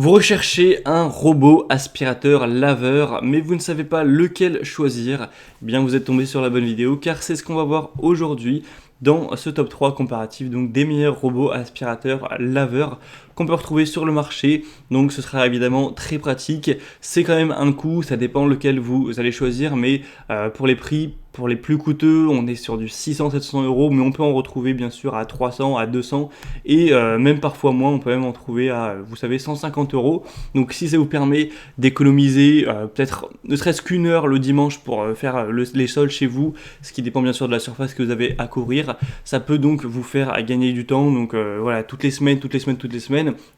Vous recherchez un robot aspirateur laveur, mais vous ne savez pas lequel choisir. Eh bien, vous êtes tombé sur la bonne vidéo car c'est ce qu'on va voir aujourd'hui dans ce top 3 comparatif donc des meilleurs robots aspirateurs laveurs qu'on peut retrouver sur le marché. Donc ce sera évidemment très pratique. C'est quand même un coût, ça dépend lequel vous allez choisir, mais pour les prix, pour les plus coûteux, on est sur du 600-700 euros, mais on peut en retrouver bien sûr à 300, à 200 et même parfois moins, on peut même en trouver à, vous savez, 150 euros. Donc si ça vous permet d'économiser peut-être ne serait-ce qu'une heure le dimanche pour faire les sols chez vous, ce qui dépend bien sûr de la surface que vous avez à couvrir, ça peut donc vous faire gagner du temps. Donc voilà, toutes les semaines,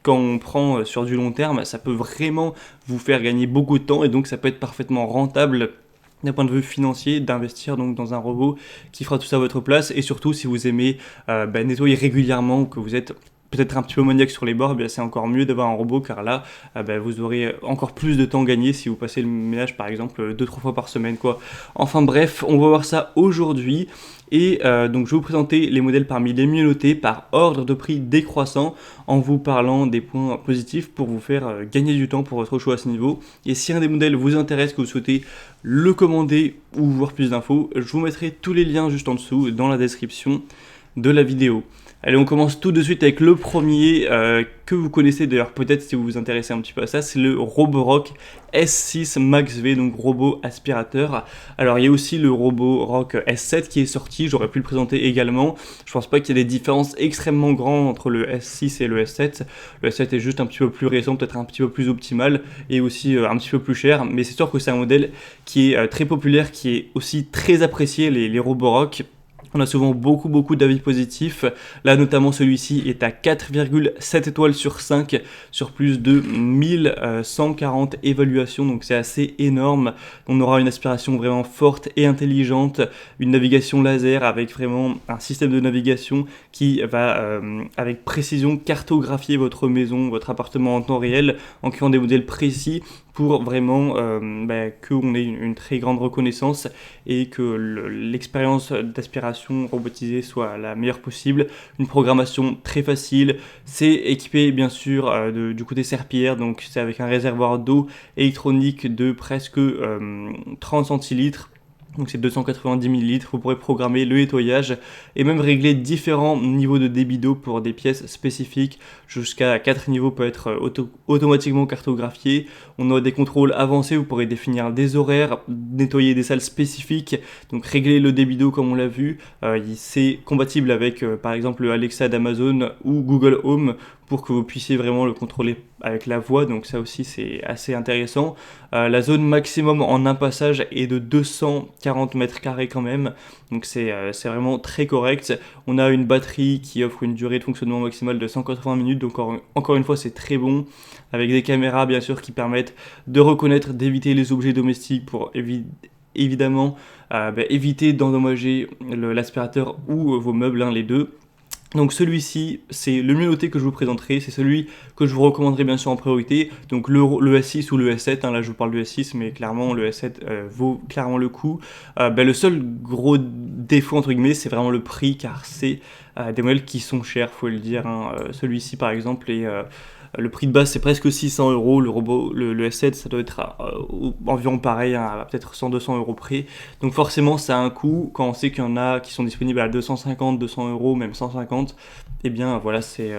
quand on prend sur du long terme, ça peut vraiment vous faire gagner beaucoup de temps et donc ça peut être parfaitement rentable d'un point de vue financier d'investir donc dans un robot qui fera tout ça à votre place. Et surtout si vous aimez nettoyer régulièrement ou que vous êtes peut-être un petit peu maniaque sur les bords, c'est encore mieux d'avoir un robot car là vous aurez encore plus de temps gagné si vous passez le ménage par exemple 2-3 fois par semaine quoi. Enfin bref, on va voir ça aujourd'hui. Et donc je vais vous présenter les modèles parmi les mieux notés par ordre de prix décroissant en vous parlant des points positifs pour vous faire gagner du temps pour votre choix à ce niveau. Et si un des modèles vous intéresse, que vous souhaitez le commander ou voir plus d'infos, je vous mettrai tous les liens juste en dessous dans la description de la vidéo. Allez, on commence tout de suite avec le premier que vous connaissez d'ailleurs peut-être si vous vous intéressez un petit peu à ça, c'est le Roborock S6 Max V, donc robot aspirateur. Alors il y a aussi le Roborock S7 qui est sorti, j'aurais pu le présenter également. Je pense pas qu'il y ait des différences extrêmement grandes entre le S6 et le S7. Le S7 est juste un petit peu plus récent, peut-être un petit peu plus optimal et aussi un petit peu plus cher, mais c'est sûr que c'est un modèle qui est très populaire, qui est aussi très apprécié, les Roborock. On a souvent beaucoup d'avis positifs. Là, notamment, celui-ci est à 4,7 étoiles sur 5 sur plus de 1140 évaluations. Donc, c'est assez énorme. On aura une aspiration vraiment forte et intelligente, une navigation laser avec vraiment un système de navigation qui va, avec précision, cartographier votre maison, votre appartement en temps réel, en créant des modèles précis pour vraiment qu'on ait une très grande reconnaissance et que l'expérience d'aspiration robotisée soit la meilleure possible. Une programmation très facile, c'est équipé bien sûr du côté serpillière, donc c'est avec un réservoir d'eau électronique de presque 30 centilitres. Donc c'est 290 ml, vous pourrez programmer le nettoyage et même régler différents niveaux de débit d'eau pour des pièces spécifiques. Jusqu'à 4 niveaux peut être automatiquement cartographié. On a des contrôles avancés, vous pourrez définir des horaires, nettoyer des salles spécifiques, donc régler le débit d'eau comme on l'a vu. C'est compatible avec par exemple le Alexa d'Amazon ou Google Home pour que vous puissiez vraiment le contrôler avec la voix, donc ça aussi c'est assez intéressant. La zone maximum en un passage est de 240 mètres carrés quand même, donc c'est vraiment très correct. On a une batterie qui offre une durée de fonctionnement maximale de 180 minutes, donc encore une fois c'est très bon, avec des caméras bien sûr qui permettent de reconnaître, d'éviter les objets domestiques pour évidemment éviter d'endommager l'aspirateur ou vos meubles, les deux. Donc celui-ci, c'est le mieux noté que je vous présenterai, c'est celui que je vous recommanderai bien sûr en priorité, donc le S6 ou le S7, là je vous parle du S6, mais clairement le S7 vaut clairement le coup. Le seul gros défaut entre guillemets, c'est vraiment le prix, car c'est des modèles qui sont chers, faut le dire. Celui-ci par exemple est... le prix de base c'est presque 600 euros, le S7 ça doit être environ pareil, à peut-être 100-200 euros près. Donc forcément ça a un coût, quand on sait qu'il y en a qui sont disponibles à 250, 200 euros, même 150, et bien voilà, c'est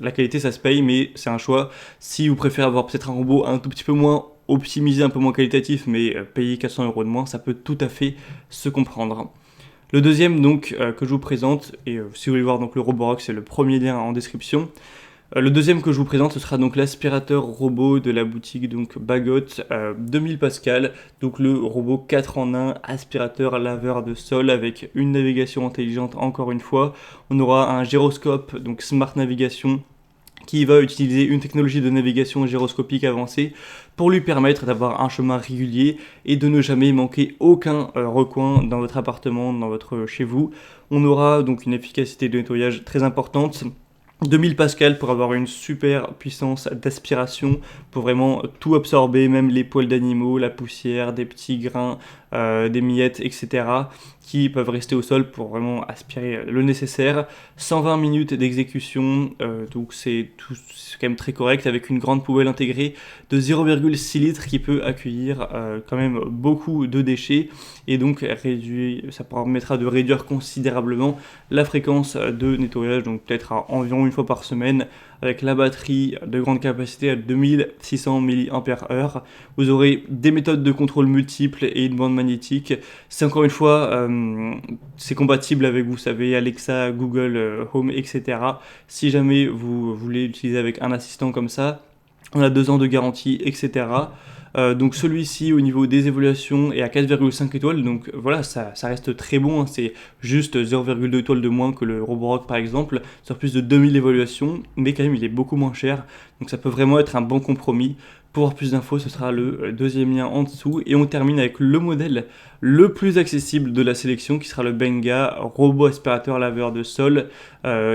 la qualité ça se paye, mais c'est un choix. Si vous préférez avoir peut-être un robot un tout petit peu moins optimisé, un peu moins qualitatif, mais payer 400 euros de moins, ça peut tout à fait se comprendre. Le deuxième donc que je vous présente, et si vous voulez voir donc le Roborock, c'est le premier lien en description. Le deuxième que je vous présente, ce sera donc l'aspirateur robot de la boutique donc Bagot 2000 Pascal, donc le robot 4 en 1 aspirateur laveur de sol avec une navigation intelligente encore une fois. On aura un gyroscope, donc Smart Navigation, qui va utiliser une technologie de navigation gyroscopique avancée pour lui permettre d'avoir un chemin régulier et de ne jamais manquer aucun recoin dans votre appartement, chez vous. On aura donc une efficacité de nettoyage très importante. 2000 Pascal pour avoir une super puissance d'aspiration, pour vraiment tout absorber, même les poils d'animaux, la poussière, des petits grains, des miettes, etc., qui peuvent rester au sol pour vraiment aspirer le nécessaire. 120 minutes d'exécution, donc c'est quand même très correct, avec une grande poubelle intégrée de 0,6 litres qui peut accueillir quand même beaucoup de déchets, et donc ça permettra de réduire considérablement la fréquence de nettoyage, donc peut-être à environ une fois par semaine, avec la batterie de grande capacité à 2600 mAh. Vous aurez des méthodes de contrôle multiples et une bande magnétique. C'est encore une fois, c'est compatible avec, vous savez, Alexa, Google Home, etc. Si jamais vous voulez l'utiliser avec un assistant comme ça, on a 2 ans de garantie, etc. Donc celui-ci, au niveau des évaluations, est à 4,5 étoiles, donc voilà, ça reste très bon, hein. C'est juste 0,2 étoiles de moins que le Roborock par exemple, sur plus de 2000 évaluations, mais quand même il est beaucoup moins cher, donc ça peut vraiment être un bon compromis. Pour avoir plus d'infos, ce sera le deuxième lien en dessous, et on termine avec le modèle le plus accessible de la sélection, qui sera le Benga robot aspirateur laveur de sol,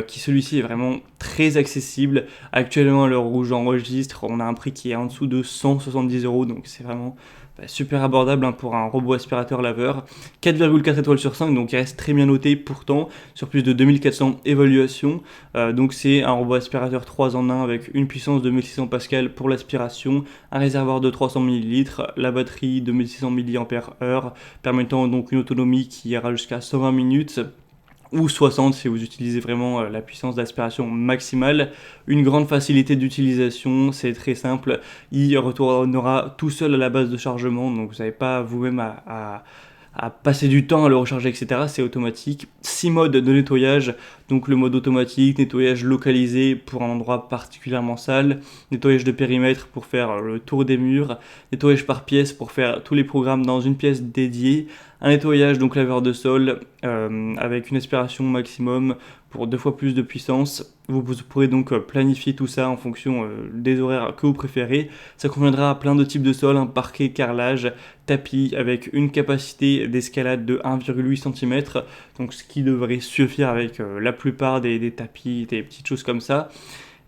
qui celui-ci est vraiment très accessible. Actuellement, à l'heure où j'enregistre, on a un prix qui est en dessous de 170 €, donc c'est vraiment super abordable, hein, pour un robot aspirateur laveur. 4,4 étoiles sur 5, donc il reste très bien noté pourtant, sur plus de 2400 évaluations. Donc c'est un robot aspirateur 3 en 1 avec une puissance de 1600 Pascal pour l'aspiration, un réservoir de 300 ml, la batterie de 1600 mAh, permettant donc une autonomie qui ira jusqu'à 120 minutes. Ou 60 si vous utilisez vraiment la puissance d'aspiration maximale. Une grande facilité d'utilisation, c'est très simple, il retournera tout seul à la base de chargement, donc vous n'avez pas vous-même à passer du temps à le recharger, etc. C'est automatique. 6 modes de nettoyage, donc le mode automatique, nettoyage localisé pour un endroit particulièrement sale, nettoyage de périmètre pour faire le tour des murs, nettoyage par pièce pour faire tous les programmes dans une pièce dédiée, un nettoyage donc laveur de sol avec une aspiration maximum pour 2 fois plus de puissance. Vous pourrez donc planifier tout ça en fonction des horaires que vous préférez. Ça conviendra à plein de types de sols, un parquet, carrelage, tapis, avec une capacité d'escalade de 1,8 cm, donc ce qui devrait suffire avec la plupart des tapis, des petites choses comme ça.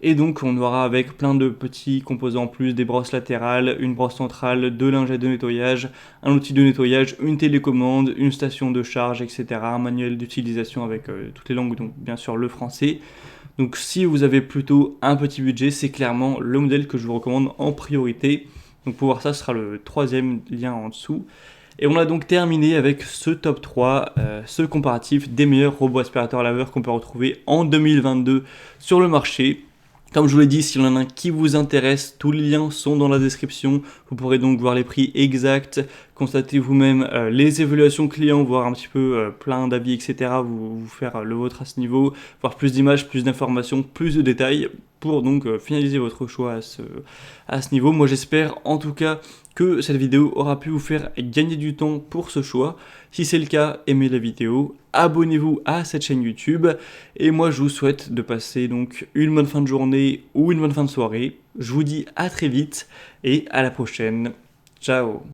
Et donc on aura avec plein de petits composants en plus, des brosses latérales, une brosse centrale, 2 lingettes de nettoyage, un outil de nettoyage, une télécommande, une station de charge, etc. Un manuel d'utilisation avec toutes les langues, donc bien sûr le français. Donc si vous avez plutôt un petit budget, c'est clairement le modèle que je vous recommande en priorité. Donc pour voir ça, ce sera le 3e lien en dessous. Et on a donc terminé avec ce top 3, ce comparatif des meilleurs robots aspirateurs laveurs qu'on peut retrouver en 2022 sur le marché. Comme je vous l'ai dit, s'il y en a un qui vous intéresse, tous les liens sont dans la description. Vous pourrez donc voir les prix exacts, constater vous-même les évaluations clients, voir un petit peu plein d'avis, etc. Vous faire le vôtre à ce niveau, voir plus d'images, plus d'informations, plus de détails pour donc finaliser votre choix à ce niveau. Moi j'espère en tout cas que cette vidéo aura pu vous faire gagner du temps pour ce choix. Si c'est le cas, aimez la vidéo, abonnez-vous à cette chaîne YouTube, et moi je vous souhaite de passer donc une bonne fin de journée ou une bonne fin de soirée. Je vous dis à très vite et à la prochaine. Ciao.